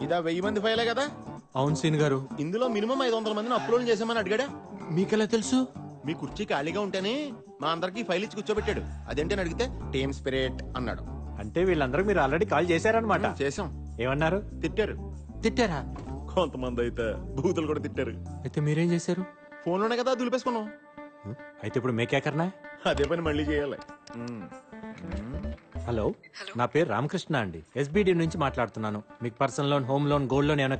ఇదా 1000 మంది ఫైలే కదా? అవును సీన్ గారు. ఇందులో మినిమం 500 మందిని అప్లోడ్ చేసామని అడిగాడా? మీకెలా తెలుసు? మీ కుర్చీ ఖాళీగా ఉంటేనే మా అందరికి ఫైల్ ఇచ్చి కూర్చోబెట్టాడు. అదేంటని అడిగితే టీమ్ స్పిరిట్ అన్నాడు. అంటే వీళ్ళందరూ మీరు ఆల్రెడీ కాల్ చేశారనమాట. చేసాం. ఏమన్నారు? తిట్టారు. తిట్టారా? కొంతమంది అయితే బూతులు కూడా తిట్టారు. అయితే మీరేం చేశారు? ఫోన్లోనే కదా దులిపేసుకున్నాం. అయితే ఇప్పుడు మేకేకర్నా? అదే పని మళ్ళీ చేయాలి. హలో, నా పేరు రామకృష్ణ అండి. ఎస్బిడి నుంచి మాట్లాడుతున్నాను. మీకు personal loan, home loan, gold loan ఏమైనా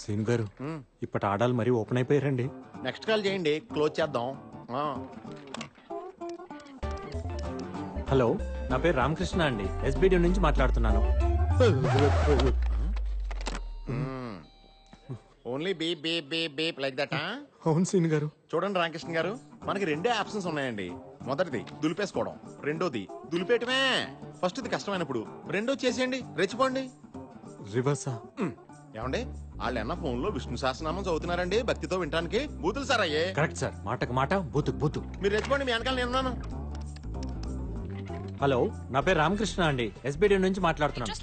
సీన్ గారు, ఇప్పటి ఆడాలు మరీ ఓపెన్ అయిపోయారండి. నెక్స్ట్ కాల్ చేయండి, క్లోజ్ చేద్దాం. హలో, నా పేరు రామకృష్ణ అండి. ఎస్బిడి నుంచి మాట్లాడుతున్నాను. Only beep beep beep beep like that. అవును సీన్ గారు. చూడండి రామకృష్ణ గారు, మనకి రెండే ఆప్షన్స్ ఉన్నాయండి. మొదటిది దులిపేసుకోవడం, రెండోది దులిపేయటమే. ఫస్ట్ ఇది కష్టమైనప్పుడు రెండోది చేసేయండి, రెచ్చిపోండి. రివర్సా? ఏమండి, వాళ్ళు అన్న ఫోన్ లో విష్ణు సహస్రనామం చదువుతున్నారండి భక్తితో వినడానికి. బూతులు సార్ అయ్యే. కరెక్ట్ సార్, మాటకు మాట, బూతుకు బూతు. మీరు రెచ్చిపోండి, మీ వెనకాల నేనున్నాను. హలో, నా పేరు రామకృష్ణ అండి. ఎస్బిడి నుంచి మాట్లాడుతున్నాను.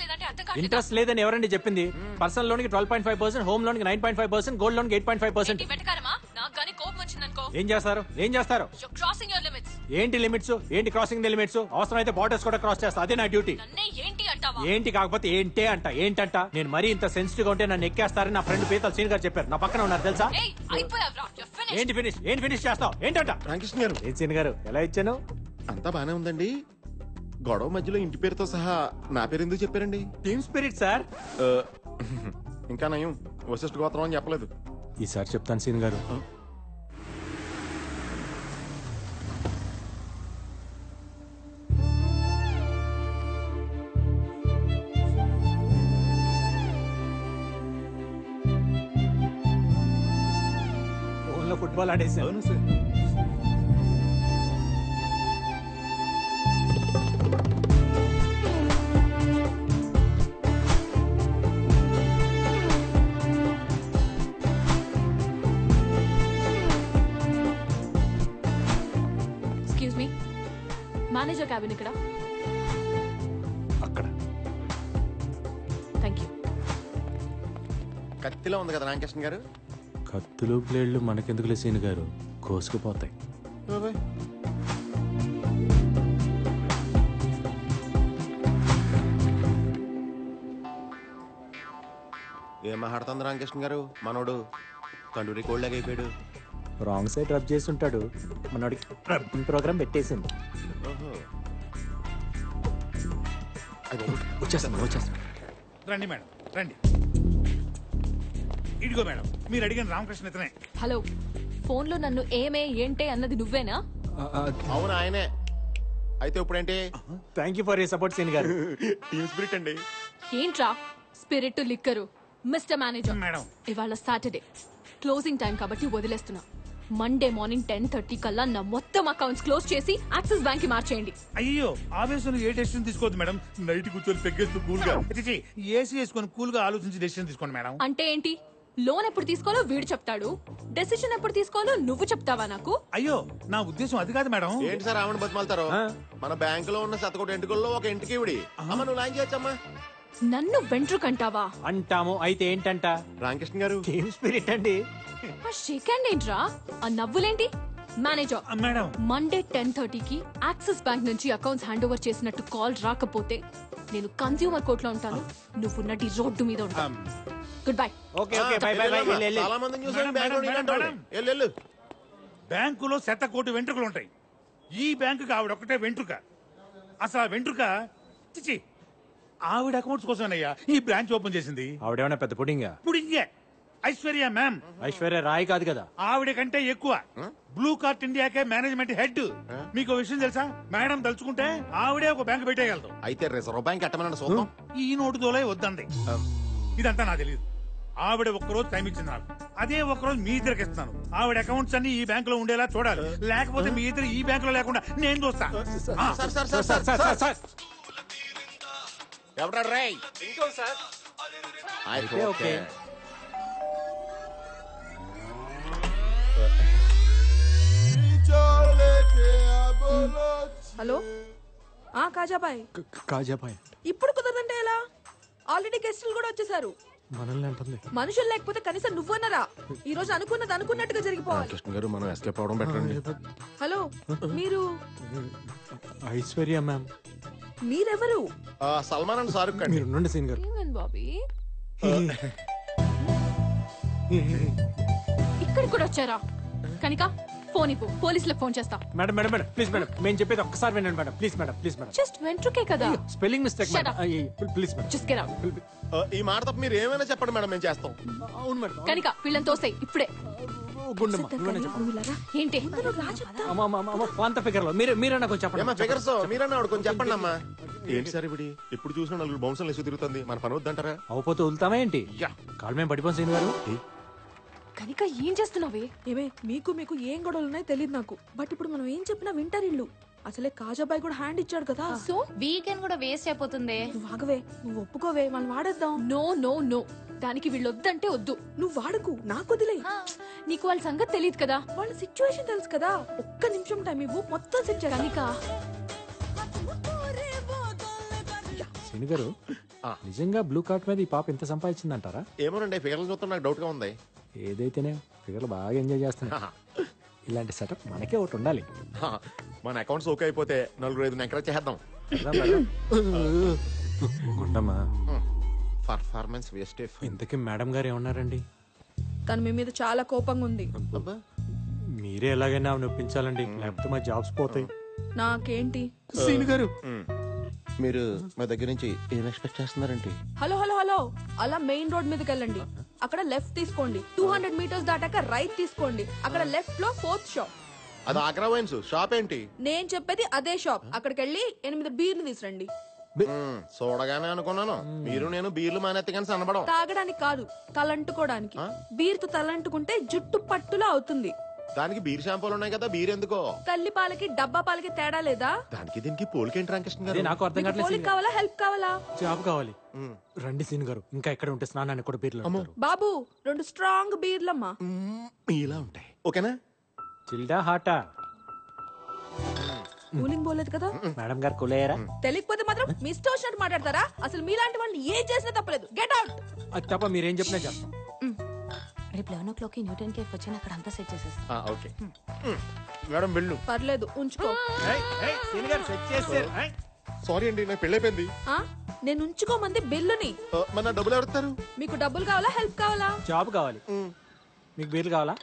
ఇంట్రెస్ట్ లేదని ఎవరండి చెప్పింది? పర్సనల్ లోన్ కి 12.5%, హోమ్ లోన్ కి 9.5%, గోల్డ్ లోన్ కి 8.5%. ఏం చేస్తారు? ఏం చేస్తారు? ఏంటి లిమిట్స్? ఏంటి క్రాసింగ్ ది లిమిట్స్? అవసరం అయితే బార్డర్స్ కూడా క్రాస్ చేస్తా. అదే నా డ్యూటీ. ఏంటి కాకపోతే ఏంటే అంట. ఏంటంట? నేను మరీ ఇంత సెన్సిటివ్ గా ఉంటే నన్ను ఎక్కేస్తారని నా ఫ్రెండ్ పీతల్ సీన్ గారు చెప్పారు. నా పక్కన ఉన్నారు తెలుసా? ఏంటి ఫినిష్? ఏంటి ఫినిష్ చేస్తావు? ఏంటంట? రామకృష్ణ గారు, ఏం సీన్ గారు, ఎలా ఇచ్చాను? అంతా బానే ఉందండి. గొడవ మధ్యలో ఇంటి పేరుతో సహా నా పేరు ఎందుకు చెప్పారండి? Team spirit sir. ఇంకా నయం, వశిష్ఠ గోత్రం అని చెప్పలేదు. ఈసారి చెప్తాను సీన్ గారు. ఫోన్లో ఫుట్బాల్ ఆడేసాను సార్. మేనేజర్ క్యాబిన్ ఇక్కడ. అక్కడ. థాంక్యూ. కత్తిలో ఉంది కదా రామకృష్ణ గారు. కత్తులు బ్లేడ్లు మనకెందుకులే సీన్ గారు, కోసుకుపోతాయి. ఏం మాట్లాడుతుంది రామకృష్ణ గారు? మనోడు కండూరి కోల్డ్ అయిపోయాడు. రాంగ్ సైడ్ రబ్ చేసి ఉంటాడు. మనోడికి రబ్బింగ్ ప్రోగ్రామ్ పెట్టేసింది. వచ్చేస్తాను. రండి మేడం, రండి. ఇదిగో మేడం, మీరు అడిగిన రామకృష్ణ ఇతనే. హలో, ఫోన్ లో నన్ను ఏమే ఏంటే అన్నది నువ్వేనా? అవును, ఆయనే. అయితే ఇప్పుడేంటి? Thank you for you support సీన్ గారు. టీమ్ స్పిరిట్ అండి. ఏంట్రా spirit liquor? Mister manager madam, ఇవాళ సాటర్డే క్లోజింగ్ టైం కాబట్టి వదిలేస్తున్నా. మండే మార్నింగ్ 10:30 కల్లా నా మొత్తం అకౌంట్స్ క్లోజ్ చేసి యాక్సిస్ బ్యాంక్ కి మార్చేయండి. అయ్యో ఆవేశంలో ఏ డెసిషన్ తీసుకోవద్దు మేడం. నైట్ కూర్చొని పెగ్గేస్తూ కూల్ గా ఏసీ వేసుకొని కూల్ గా ఆలోచించి డెసిషన్ తీసుకోండి మేడం. అంటే ఏంటి? లోన్ ఎప్పుడు తీసుకోవాలో వీడు చెప్తాడు, డెసిషన్ ఎప్పుడు తీసుకోవాలో నువ్వు చెప్తావా నాకు? అయ్యో నా ఉద్దేశం అది కాదు మేడం. ఏంటి సార్ ఆవిడ బతిమాలతారు? మన బ్యాంకులో ఉన్న శతకోటి ఎంటుకల్లో ఒక ఇంటికి ఇవిడి. అమ్మ నువ్వు లాంచ్ చేయొచ్చమ్మా. నన్ను వెంట్రుకంటావా? అంటాము. అయితే ఏంటంట? రామకృష్ణ గారు, టీమ్ స్పిరిట్ అండి. ఆ షేక్ హ్యాండ్ ఏంట్రా? ఆ నవ్వులేంటి? మేనేజర్ మేడం, మండే 10:30కి యాక్సిస్ బ్యాంక్ నుంచి అకౌంట్స్ హ్యాండ్ ఓవర్ చేసినట్టు కాల్ రాకపోతే నేను కన్స్యూమర్ కోర్ట్ లో ఉంటాను, నువ్వు నటి రోడ్డు మీద ఉంటాను. Good bye. Okay okay, by by by. చాలా మందిని చూసాను బ్యాంకులో. బ్యాంకులో 100 వెంట్రుకలు ఉంటాయి. ఈ బ్యాంకుకి ఆవిడ ఒక్కటే వెంట్రుక. అసలు ఆ వెంట్రుక చిచి ఆవిడ అకౌంట్స్ కోసమేనయ్యా ఈ బ్రాంచ్ ఓపెన్ చేసింది. ఆవిడేమన్నా పెద్ద పుడింగా? పుడింగే. ఐశ్వర్య మ్యామ్. ఐశ్వర్య రాయ్ కాదు కదా. ఆవిడ కంటే ఎక్కువ. బ్లూ కార్ట్ ఇండియాకే మేనేజ్మెంట్ హెడ్. మీకు విషయం తెలుసా? మేడం తలుచుకుంటే ఆవిడే ఒక బ్యాంక్ పెట్టేయగలదు. అయితే రిజర్వ్ బ్యాంక్ ఎట్టమన్నా చూద్దాం. ఈ నోటు దోలే వద్దండి. ఇదంతా నాకు తెలియదు. ఆవిడ ఒక్కరోజు టైం ఇచ్చింది నాకు. అదే ఒక్కరోజు మీ ఇద్దరికి ఇస్తాను. ఆవిడ అకౌంట్స్ అన్ని ఈ బ్యాంక్ లో ఉండేలా చూడాలి. లేకపోతే మీ ఇద్దరు ఈ బ్యాంక్ లో లేకుండా నేను చూస్తా. ఎవడా రేయ్? ఇంకో సార్. ఓకే. హలో, కాజాబాయ్ కాజాబాయ్ ఇప్పుడు కుదరదంటే ఎలా? ఆల్రెడీ గెస్టులు కూడా వచ్చేసారు. మనల్ని అంటుంది. మనుషులు లేకపోతే కనీసం నువ్వన్నరా? ఈ రోజు అనుకున్నది అనుకున్నట్టుగా జరిగిపోవాలి. కృష్ణ గారు మనం ఎస్కేప్ అవడం బెటర్ అండి. హలో, మీరు ఐశ్వర్య మ్యామ్. మీరెవరు? సల్మాన్ అండ్ షారుఖ్ ఖాన్. మీరు ఉండండి సీన్ గారు. ఏమైంది బాబీ? ఇక్కడికి కూడా వచ్చారా? కనిక ఫోన్ ఇవ్వు, పోలీసులకు ఫోన్ చేస్తా. Madam madam madam please madam, మేము చెప్పేది ఒక్కసారి వినండి madam. Please madam, please madam. Just వెంట్రుకే కదా. Spelling mistake Shut madam. up. Please madam. Just get out. ఈ మాట తప్ప మీరు ఏమైనా చెప్పండి మేడం, మేము చేస్తాం. అవును మేడం. కనిక వీళ్ళని తోస్తాయి ఇప్పుడే. గుండమ్మ నువ్వేనా చెప్పు. నువ్వు ఇలా రా. ఏంటి? అమ్మా అమ్మా అమ్మా పాంత ఫిగర్ లో మీరే నాకు చెప్పండి. ఏమా ఫిగర్స్ మీరన్నా ఆవిడ కొంచెం చెప్పండి అమ్మా. ఏంటి సార్ ఇప్పుడు ఎప్పుడు చూసినా నలుగురు బౌన్సర్లు వేసి తిరుగుతుంది, మన పని వద్దంటారా? అవపోతే వదులుతామా ఏంటి? యా. కాళ్ళు మేము పడిపోం సీన్ గారు. కనిక ఏం చేస్తున్నావే? ఏమే మీకు ఏం గొడవలు ఉన్నాయో తెలియదు నాకు. బట్ ఇప్పుడు మనం ఏం చెప్పినా వింటారు ఇల్లు. అసలే కాజాబాయ్ కూడా హ్యాండ్ ఇచ్చాడు కదా. సో వీకెండ్ కూడా వేస్ట్ అయిపోతుంది. నువ్వు ఆగవే, నువ్వు ఒప్పుకోవే, మనం వాడేద్దాం. నో నో నో, దానికి వీళ్ళు వద్దంటే వద్దు. నువ్వు వాడకు, నాకు వదిలే. నీకు వాళ్ళ సంగతి తెలియదు కదా. వాళ్ళ సిచ్యువేషన్ తెలుసు కదా. ఒక్క నిమిషం టైం ఇవ్వు, మొత్తం సెట్ చేయాలి. కనిక సీన్ గారు నిజంగా బ్లూ కార్ట్ మీద ఈ పాప ఎంత సంపాదించిందంటారా? ఏమోనండి, ఫిగర్లు చూస్తే నాకు డౌట్ గా ఉంది. ఏదైతేనే ఫిగర్లు బాగా ఎంజాయ్ చేస్తున్నా. ఇలాంటి సెటప్ మనకే ఒకటి ఉండాలి. మన అకౌంట్స్ ఓకే అయిపోతే నలుగురు ఐదు ఎంకరేజ్ చేద్దాం. గుండమ్మా పర్ఫార్మెన్స్ వేస్ట్. ఇంతకీ మేడం గారు ఏమన్నారండి? తను మీ మీద చాలా కోపంగా ఉంది. మీరే ఎలాగైనా ఆమెను ఒప్పించాలండి, లేకపోతే మా జాబ్స్ పోతాయి. నాకేంటి? సీన్ గారు మీరు మా దగ్గర నుంచి ఏం ఎక్స్పెక్ట్ చేస్తున్నారంటే? హలో హలో హలో, అలా మెయిన్ రోడ్ మీదకి వెళ్ళండి. అక్కడ లెఫ్ట్ తీసుకోండి. 200 మీటర్స్ దాటాక రైట్ తీసుకోండి. అక్కడ లెఫ్ట్ లో 4th షాప్. అది ఆగ్రా వైన్స్ షాప్ ఏంటి? నేను చెప్పేది అదే షాప్. అక్కడికి వెళ్ళి 8 బీర్లు తీసురండి. చూడగానే అనుకున్నాను మీరు నేను బీర్లు మానేత్తే కానీ సన్నబడం. తాగడానికి కాదు, తలంటుకోవడానికి. బీర్తో తలంటుకుంటే జుట్టు పట్టులా అవుతుంది. దానికి బీర్ షాంపూలు ఉన్నాయి కదా, బీర్ ఎందుకో? తల్లి పాలకి డబ్బా పాలకి తేడా లేదా? దానికి దీనికి పోలికేంటి రామకృష్ణ గారు? అదే నాకు అర్థం మీకు కావట్లేదు పోలిక సీన్ గారు. కావాలా, హెల్ప్ కావాలా? జాబ్ కావాలి. రండి సీన్ గారు, ఇంకా ఎక్కడ ఉంటే స్నానాన్ని కూడా పేర్లు అడుగుతారు. బాబు 2 స్ట్రాంగ్ బీర్లమ్మా. ఇలా ఉంటాయి ఓకేనా? చిల్డా హాటా? కూలింగ్ పోలేదు కదా. మేడం గారు కులేయరా? తెలియకపోతే మాత్రం మీ ఇష్టం వచ్చినట్టు మాట్లాడతారా? అసలు మీలాంటి వాళ్ళని ఏం చేసినా తప్పలేదు. Get out. అది తప్ప మీరేం చెప్పినా చేస్తాం. రేపు 11 o'clock న్యూటన్ కేఫ్ వచ్చి అక్కడ అంతా సెట్ చేసేస్తాం. ఓకే మేడం వెళ్ళు. పర్లేదు, ఉంచుకో. సారీ అండి, నాకు పెళ్ళైపోయింది. ఆ? నేను ఉంచుకోమంది బిల్లుని. మన డబ్బులు ఎవరుతారు? మీకు డబ్బులు కావాలా, హెల్ప్ కావాలా? జాబ్ కావాలి. మీకు బీర్లు కావాలా?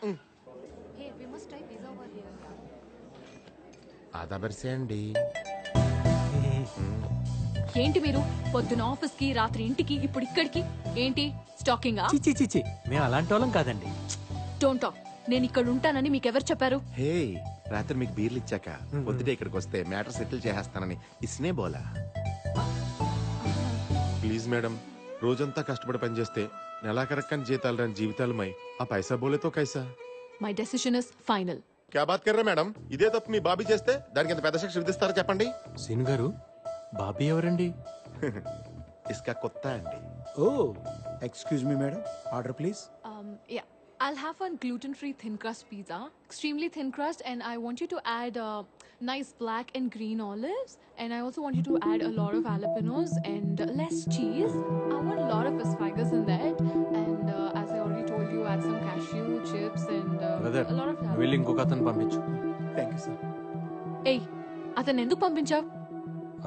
అదబరిసే అండి. ఏంటి మీరు పొద్దున ఆఫీస్ కి, రాత్రి ఇంటికి, ఇప్పుడు ఇక్కడికి ఏంటి? స్టాకింగ్? చిచి చిచి, మేము అలాంటి వాళ్ళం కాదండి. Don't talk. నేను ఇక్కడ ఉంటానని మీకెవరు చెప్పారు? హే, రాత్రి మీకు బీర్లు ఇచ్చాక పొద్దుటే ఇక్కడికి వస్తే మ్యాటర్ సెటిల్ చేసేస్తానని ఇస్నే బోలా. ప్లీజ్ మేడం, రోజంతా కష్టపడి పనిచేస్తే నెలాఖరక్కని జీతాలు రాని జీవితాలమై ఆ పైసా బోలేతో కైసా. My decision is final. క్యా బాత్ కర్రా మేడం? ఇదే తప్పు మీ బాబీ చేస్తే దానికి ఎంత పెద్ద శిక్ష విధిస్తారో చెప్పండి. సీన్ గారు, బాబీ ఎవరండి? ఇస్కా కొత్త అండి. ఓ, Excuse me, madam. Order, please. Yeah, I'll have one gluten-free thin crust pizza, extremely thin crust, and I want you to add nice black and green olives, and I also want you to add a lot of jalapenos and less cheese. I want a lot of asparagus in that, and as I already told you, add some cashew chips and brother a lot of నువ్వు వెళ్ళి ఇంకొక అతను పంపించు. Thank you, sir. Hey, అతను ఎందుకు పంపించావు?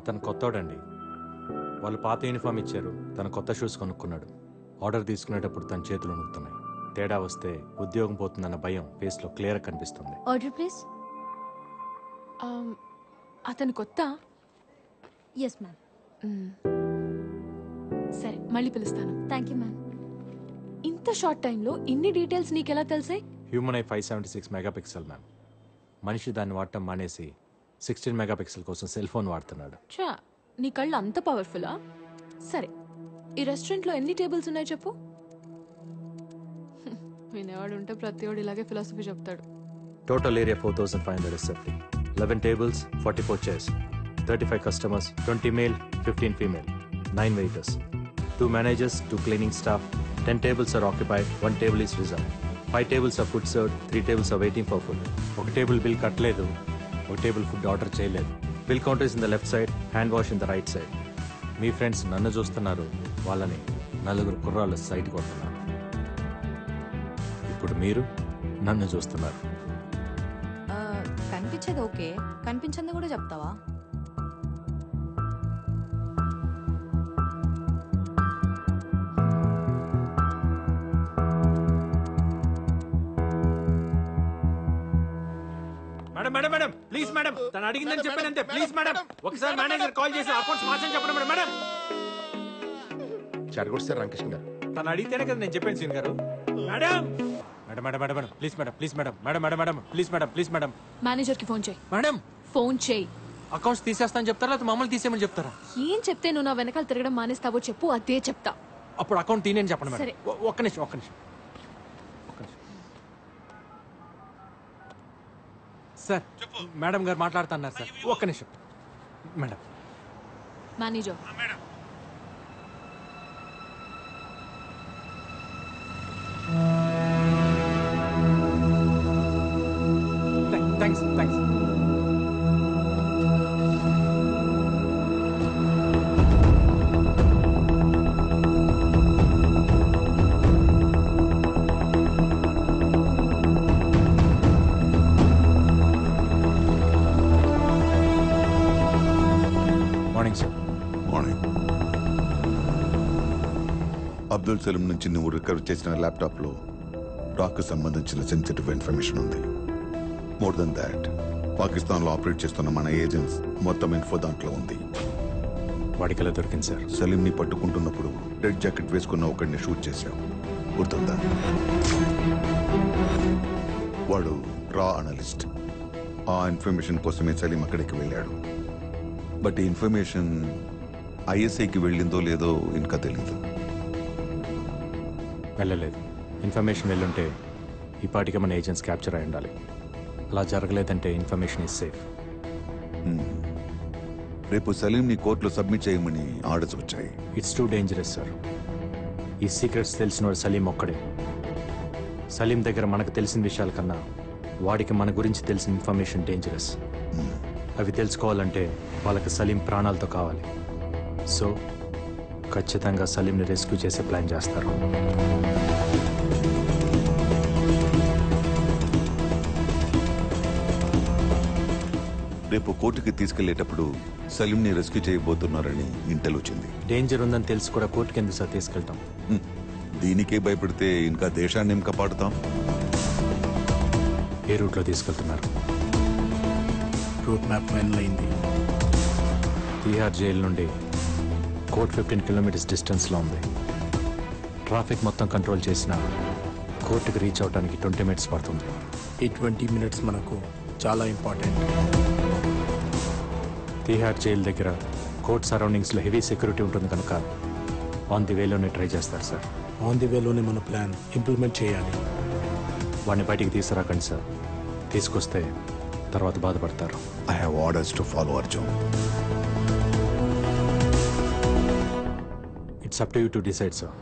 అతను కొత్తోడండి. వాళ్ళు పాత యూనిఫామ్ ఇచ్చారు, తన కొత్త షూస్ కొనుక్కున్నాడు. ఆర్డర్ తీసుకునేటప్పుడు తన చేతులు నొక్కుతున్నాయి. తేడా వస్తే ఉద్యోగం పోతుందన్న భయం ఫేస్ లో క్లియర్ కనిపిస్తుంది. Order please. అతను కొత్త? Yes ma'am. సరే, మళ్ళీ పిలుస్తాను. Thank you ma'am. ఇంత షార్ట్ టైంలో ఇన్ని డీటెయిల్స్ నీకెలా తెలిసాయి? Human eye 576 megapixel ma'am. మనిషి దాన్ని వాడటం మానేసి 16 మెగాపిక్సెల్ కోసం సెల్ ఫోన్ వాడుతున్నాడు. చా, నీ కళ్ళు అంత పవర్ఫుల్లా? సరే, ఈ రెస్టారెంట్లో ఎన్ని టేబుల్స్ ఉన్నాయి చెప్పు. వినేవాడు ఉంటే ప్రతివాడు ఇలాగే ఫిలాసఫీ చెప్తాడు. Total area 4570. 11 tables, 44 chairs, 35 customers, 20 male, 15 female, 9 waiters, 2 managers, 2 cleaning staff. 10 tables are occupied, 1 table is reserved. 5 tables are food served, 3 tables are waiting for food. ఒక టేబుల్ బిల్ కట్టలేదు, ఒక టేబుల్ ఫుడ్ ఆర్డర్ చేయలేదు. Bill counter is in the left side, hand wash in the right side. Me friends నన్ను చూస్తున్నారు, వాళ్ళని నలుగురు కుర్రాళ్ళు site కొడుతున్నారు. ఇప్పుడు మీరు నన్ను చూస్తున్నారు. కనిపించేది ఓకే, కనిపించింది కూడా చెప్తావా? Madam madam madam please madam, తను అడిగిందని చెప్పానంతే. ప్లీజ్ మేడం, ఒకసారి మేనేజర్ కాల్ చేసి అకౌంట్స్ మార్చని చెప్పండి మేడం. మేడం చెడగొట్టారు రామకృష్ణ గారు. తను అడిగితేనే కదా నేను చెప్పాను సీన్ గారు. Madam madam madam madam please madam, please madam, madam madam madam please madam, please madam. Manager కి ఫోన్ చేయి. మేడం ఫోన్ చేయి. అకౌంట్స్ తీసేస్తాను చెప్తారా లేకపోతే మమ్మల్ని తీసేయమని చెప్తారా? ఏం చెప్తే నువ్వు నా వెనకాల తిరగడం మానేస్తావో చెప్పు, అదే చెప్తా. అప్పుడు అకౌంట్ తీయని చెప్పండి సరే. మేడం. ఒక్క నిమిషం ఒక్క నిమిషం ఒక్క నిమిషం. సార్ మేడం గారు మాట్లాడుతున్నారు సార్, ఒక్క నిమిషం madam. Manager thanks thanks. Morning sir. Morning. Abdul Salim నుంచి నువ్వు రికవర్ చేసిన ల్యాప్టాప్లో డాక్కు సంబంధించిన సెన్సిటివ్ ఇన్ఫర్మేషన్ ఉంది. మోర్ దెన్ దాట్, పాకిస్తాన్లో ఆపరేట్ చేస్తున్న మన ఏజెంట్స్ మొత్తం ఇన్ఫో దాంట్లో ఉంది. వాడికి ఎలా దొరికింది సార్? సలీంని పట్టుకుంటున్నప్పుడు రెడ్ జాకెట్ వేసుకున్న ఒకడిని షూట్ చేశావు, గుర్తుందా? వాడు రా అనలిస్ట్. ఆ ఇన్ఫర్మేషన్ కోసమే సలీం అక్కడికి వెళ్ళాడు. బట్ ఈ ఇన్ఫర్మేషన్ ఐఎస్ఐకి వెళ్ళిందో లేదో ఇంకా తెలీదు. వెళ్ళలేదు. ఇన్ఫర్మేషన్ వెళ్ళుంటే ఈ పాటికి మన ఏజెంట్స్ క్యాప్చర్ అయి ఉండాలి. అలా జరగలేదంటే ఇన్ఫర్మేషన్ ఈజ్ సేఫ్. రేపు సలీంని కోర్టులో సబ్మిట్ చేయమని ఆర్డర్స్ వచ్చాయి. It's too dangerous sir. ఈ సీక్రెట్స్ తెలిసినవాడు సలీం ఒక్కడే. సలీం దగ్గర మనకు తెలిసిన విషయాల కన్నా వాడికి మన గురించి తెలిసిన ఇన్ఫర్మేషన్ డేంజరస్. అవి తెలుసుకోవాలంటే వాళ్ళకి సలీం ప్రాణాలతో కావాలి. సో ఖచ్చితంగా సలీంని రెస్క్యూ చేసే ప్లాన్ చేస్తారు. రేపు కోర్టుకి తీసుకెళ్లేటప్పుడు సలీంని రెస్క్యూ చేయబోతున్నారని ఇంటెల్ వచ్చింది. డేంజర్ ఉందని తెలిసి కూడా కోర్టుకి ఎందుకు సార్ తీసుకెళ్తాం? దీనికే భయపడితే ఇంకా దేశాన్ని ఏం కాపాడుతాం? ఏ రూట్లో తీసుకెళ్తున్నారు? రూట్ మ్యాప్ ఫైనల్ అయింది. తిహార్ జైలు నుండి కోర్ట్ 15 కిలోమీటర్స్ డిస్టెన్స్లో ఉంది. ట్రాఫిక్ మొత్తం కంట్రోల్ చేసిన కోర్టుకి రీచ్ అవడానికి 20 మినిట్స్ పడుతుంది. ఈ 20 మినిట్స్ మనకు చాలా ఇంపార్టెంట్. తిహార్ జైలు దగ్గర కోర్ట్ సరౌండింగ్స్లో హెవీ సెక్యూరిటీ ఉంటుంది కనుక ఆన్ ది వేలోనే ట్రై చేస్తారు సార్. ఆన్ ది వేలోనే మన ప్లాన్ ఇంప్లిమెంట్ చేయాలి. వాడిని బయటికి తీసుకురాకండి సార్. తీసుకొస్తే తర్వాత బాధపడతారు. I have orders to follow Arjun. It's up to you to decide sir.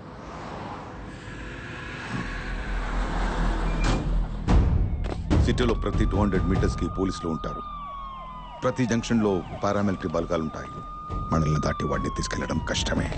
సిటీలో ప్రతి 200 మీటర్స్కి పోలీసులు ఉంటారు. ప్రతి జంక్షన్లో పారామిలిటరీ బలగాలుంటాయి. మనల్ని దాటి వాడిని తీసుకెళ్లడం కష్టమే.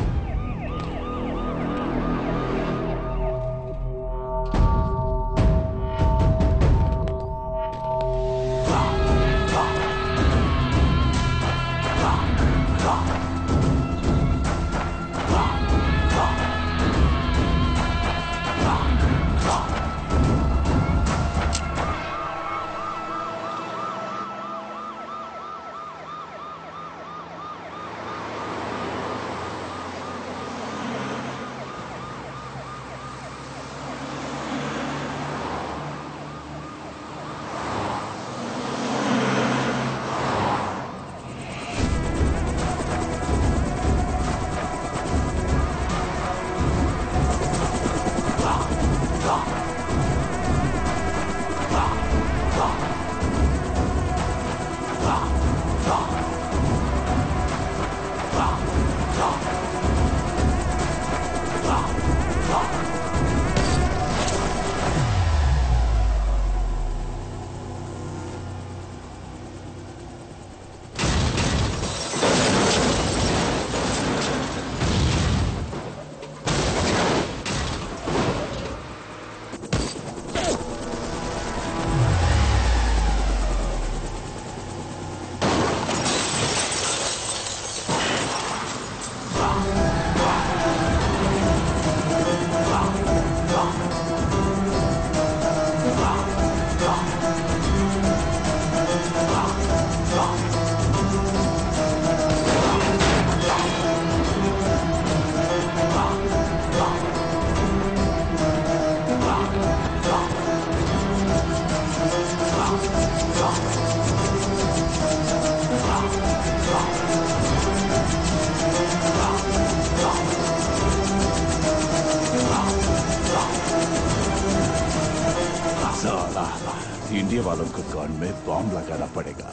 इंडिया वालों को कान में बॉम्ब लगाना पड़ेगा।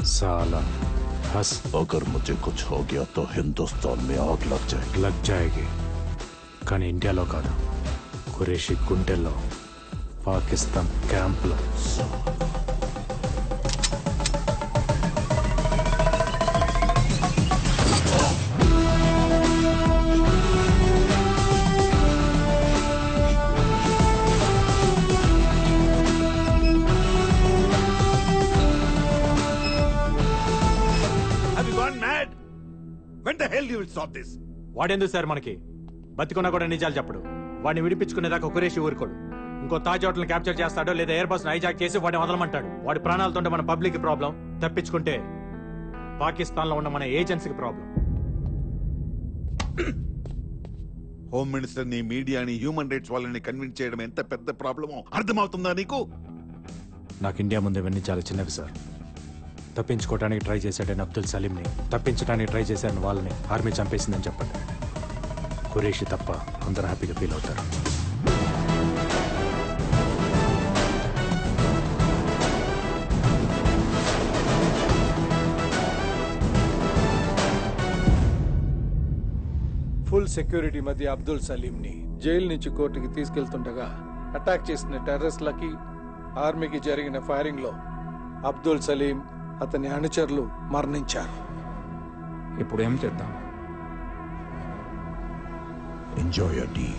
साला हंस। अगर मुझे कुछ हो गया तो हिंदुस्तान में आग लग जाएगी కానీ ఇండియాలో కాదు, ఖురేషీ గుంటెల్లో, పాకిస్తాన్ క్యాంప్లో. Have you gone mad? When the hell you will stop this? వాడెందుకు సార్ మనకి? బతికున్నా కూడా నిజాలు చెప్పడు. వాడిని విడిపించుకునేదాకా కురేషి ఊరుకోడు. ఇంకో తాజ్ హోటల్ క్యాప్చర్ చేస్తాడో లేదా ఎయిర్ బస్ హైజాక్ చేసి వాడిని వదలమంటాడు. వాడి ప్రాణాలతో మన పబ్లిక్ ప్రాబ్లం, తప్పించుకుంటే పాకిస్తాన్ లో ఉన్న మన ఏజెన్సీకి ప్రాబ్లం. హోమ్ మినిస్టర్ ని, మీడియాని, హ్యూమన్ రైట్స్ వాళ్ళని కన్విన్స్ చేయడం ఎంత పెద్ద ప్రాబ్లమో అర్థమవుతుందా నీకు? నాకు ఇండియా ముందు ఇవన్నీ చాలా చిన్నవి సార్. తప్పించుకోవడానికి ట్రై చేశాడని అబ్దుల్ సలీంని, తప్పించడానికి ట్రై చేశాడని వాళ్ళని ఆర్మీ చంపేసిందని చెప్పండి. ఖురేషి తప్ప అందరూ హ్యాపీగా ఫీల్ అవుతారు. ఫుల్ సెక్యూరిటీ మధ్య అబ్దుల్ సలీంని జైలు నుంచి కోర్టుకి తీసుకెళ్తుండగా అటాక్ చేసిన టెర్రరిస్ట్లకి ఆర్మీకి జరిగిన ఫైరింగ్ లో అబ్దుల్ సలీం, అతని అనుచరులు మరణించారు. ఇప్పుడు ఏం చేద్దాం? Enjoy your tea.